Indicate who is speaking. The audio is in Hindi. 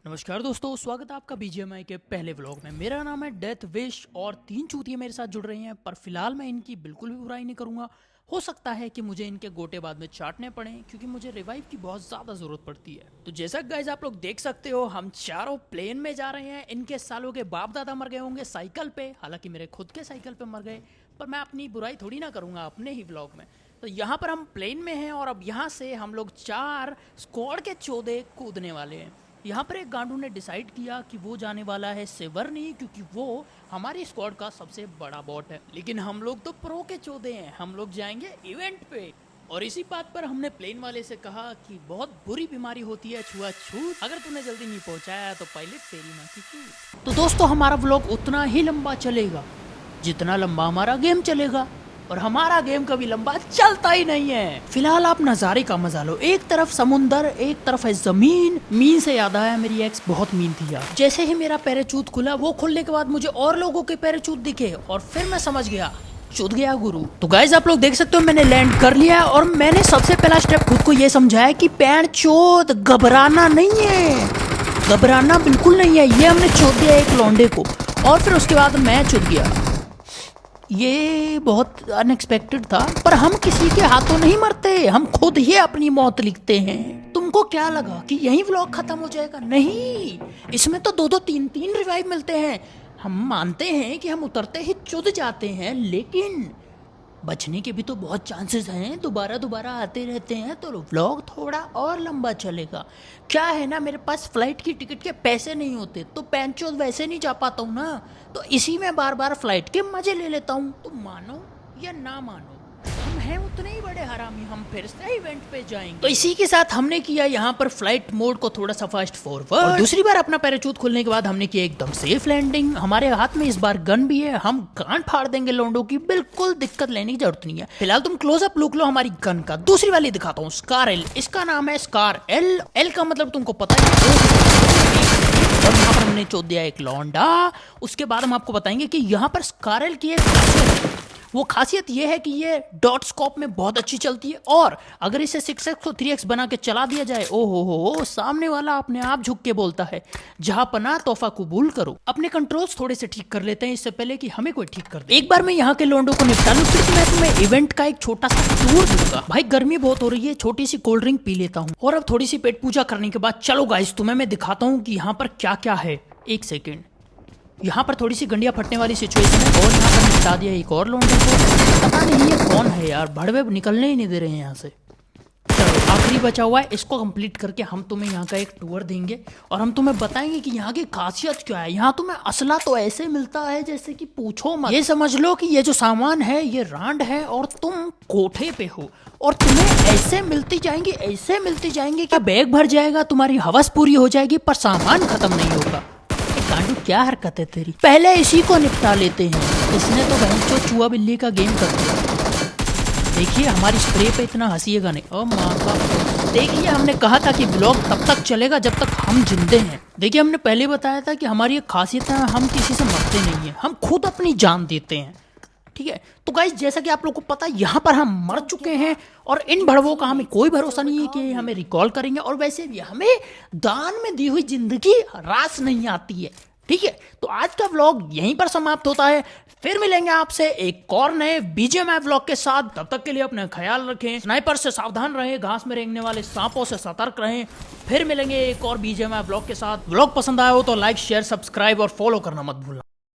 Speaker 1: नमस्कार दोस्तों, स्वागत है आपका बीजीएमआई के पहले व्लॉग में। मेरा नाम है डेथ विश और 3 चूतिए मेरे साथ जुड़ रही हैं, पर फिलहाल मैं इनकी बिल्कुल भी बुराई नहीं करूंगा। हो सकता है कि मुझे इनके गोटे बाद में चाटने पड़े क्योंकि मुझे रिवाइव की बहुत ज़्यादा ज़रूरत पड़ती है। तो जैसा गाइज आप लोग देख सकते हो, हम चारों प्लेन में जा रहे हैं। इनके सालों के बाप दादा मर गए होंगे साइकिल पे, हालांकि मेरे खुद के साइकिल पे मर गए, पर मैं अपनी बुराई थोड़ी ना करूंगा अपने ही व्लॉग में। तो यहाँ पर हम प्लेन में हैं और अब यहाँ से हम लोग 4 स्क्वाड के चौदे कूदने वाले हैं। यहाँ पर एक गांडू ने डिसाइड किया कि वो जाने वाला है सिवर्नी, क्योंकि वो हमारी स्क्वाड का सबसे बड़ा बॉट है। लेकिन हम लोग तो प्रो के चौदे हैं, हम लोग जाएंगे इवेंट पे। और इसी बात पर हमने प्लेन वाले से कहा कि बहुत बुरी बीमारी होती है छुआछूत, अगर तूने जल्दी नहीं पहुंचाया तो पहले तेरी माँ की चूत। तो दोस्तों, हमारा व्लॉग उतना ही लंबा चलेगा जितना लंबा हमारा गेम चलेगा, और हमारा गेम कभी लंबा चलता ही नहीं है। फिलहाल आप नज़ारे का मजा लो। एक तरफ समुंदर, एक तरफ है जमीन। मीन से याद आया, मेरी एक्स बहुत मीन थी यार। जैसे ही मेरा पैराचूट खुला, वो खुलने के बाद मुझे और लोगों के पैराचूट दिखे और फिर मैं समझ गया, चूत गया गुरु। तो गाइज आप लोग देख सकते हो, मैंने लैंड कर लिया और मैंने सबसे पहला स्टेप खुद को ये समझाया कि पैर चोद, घबराना नहीं है, घबराना बिल्कुल नहीं है। ये हमने चोद दिया एक लौंडे को और फिर उसके बाद मैं चुद गया। ये बहुत अनएक्सपेक्टेड था, पर हम किसी के हाथों नहीं मरते, हम खुद ही अपनी मौत लिखते हैं। तुमको क्या लगा कि यही व्लॉग खत्म हो जाएगा? नहीं, इसमें तो 2-2, 3-3 रिवाइव मिलते हैं। हम मानते हैं कि हम उतरते ही चुद जाते हैं, लेकिन बचने के भी तो बहुत चांसेस हैं, दोबारा दोबारा आते रहते हैं, तो व्लॉग थोड़ा और लंबा चलेगा। क्या है ना, मेरे पास फ्लाइट की टिकट के पैसे नहीं होते तो पैंचो वैसे नहीं जा पाता हूँ ना, तो इसी में बार बार फ्लाइट के मजे ले लेता हूँ। तो मानो या ना मानो, हम हैं उतने ही बड़े हरामी, हम फिर से इवेंट पे जाएंगे। तो इसी के साथ हमने किया यहाँ पर फ्लाइट मोड को थोड़ा सा फास्ट फॉरवर्ड, और दूसरी बार अपना पैराचूट खुलने के बाद हमने किया एकदम सेफ लैंडिंग। हमारे हाथ में इस बार गन भी है, हम गांड फाड़ देंगे लोंडो की, बिल्कुल दिक्कत लेने की जरूरत नहीं है। फिलहाल तुम क्लोजअप लुक लो हमारी गन का। दूसरी वाली दिखाता हूँ, स्कार एल, इसका नाम है स्कार एल। एल का मतलब तुमको पता है। और यहाँ पर हमने चोद दिया एक लौंडा। उसके बाद हम आपको बताएंगे कि यहाँ पर स्कार एल की एक खासियत है। वो खासियत ये है कि ये डॉट स्कोप में बहुत अच्छी चलती है, और अगर इसे 6x को 3x बना के चला दिया जाए, ओहो हो, सामने वाला अपने आप झुक के बोलता है, जहां पना तोहफा कबूल करो। अपने कंट्रोल्स थोड़े से ठीक कर लेते हैं इससे पहले कि हमें कोई ठीक कर दे। एक बार मैं यहाँ के लोंडो को निपटा लूं, फिर मैं तुम्हें इवेंट का एक छोटा सा टूर दूंगा। भाई गर्मी बहुत हो रही है, छोटी सी कोल्ड ड्रिंक पी लेता हूँ, और अब थोड़ी सी पेट पूजा करने के बाद चलो गाइस तुम्हें मैं दिखाता हूँ कि यहाँ पर क्या क्या है। एक सेकेंड, यहाँ पर थोड़ी सी गंडिया फटने वाली सिचुएशन है, और यहाँ पर निपटा दिया एक और लौंडे को। पता नहीं ये कौन है यार, भड़वे निकलने ही नहीं दे रहे हैं यहाँ से। चलो आखिरी बचा हुआ है, इसको कंप्लीट करके हम तुम्हें यहाँ का एक टूर देंगे और हम तुम्हें बताएंगे कि यहाँ की खासियत क्या है। यहाँ तुम्हें असला तो ऐसे मिलता है जैसे कि पूछो मत। ये समझ लो कि ये जो सामान है ये रांड है और तुम कोठे पे हो, और तुम्हें ऐसे मिलती जाएंगी, ऐसे मिलती जाएंगी कि बैग भर जाएगा, तुम्हारी हवस पूरी हो जाएगी, पर सामान खत्म नहीं होगा। गांडू क्या हरकत है तेरी, पहले इसी को निपटा लेते हैं। इसने तो बहन चूहा बिल्ली का गेम कर दिया। देखिए हमारी स्प्रे पे इतना हंसीएगा नहीं। ओ माँ बाप, देखिए हमने कहा था कि ब्लॉग तब तक चलेगा जब तक हम जिंदे हैं। देखिए हमने पहले बताया था कि हमारी एक खासियत है, हम किसी से मरते नहीं है, हम खुद अपनी जान देते हैं। ठीक है, तो गाइस जैसा कि आप लोगों को पता है, यहाँ पर हम मर चुके हैं और इन भड़वों का हमें कोई भरोसा नहीं है कि हमें रिकॉल करेंगे, और वैसे भी हमें दान में दी हुई जिंदगी रास नहीं आती है। ठीक है, तो आज का व्लॉग यहीं पर समाप्त होता है। फिर मिलेंगे आपसे एक और नए बीजीएमआई व्लॉग के साथ। तब तक के लिए अपना ख्याल रखें, स्नाइपर से सावधान रहें, घास में रेंगने वाले सांपों से सतर्क रहें। फिर मिलेंगे एक और बीजीएमआई व्लॉग के साथ। व्लॉग पसंद आया हो तो लाइक, शेयर, सब्सक्राइब और फॉलो करना मत भूलना।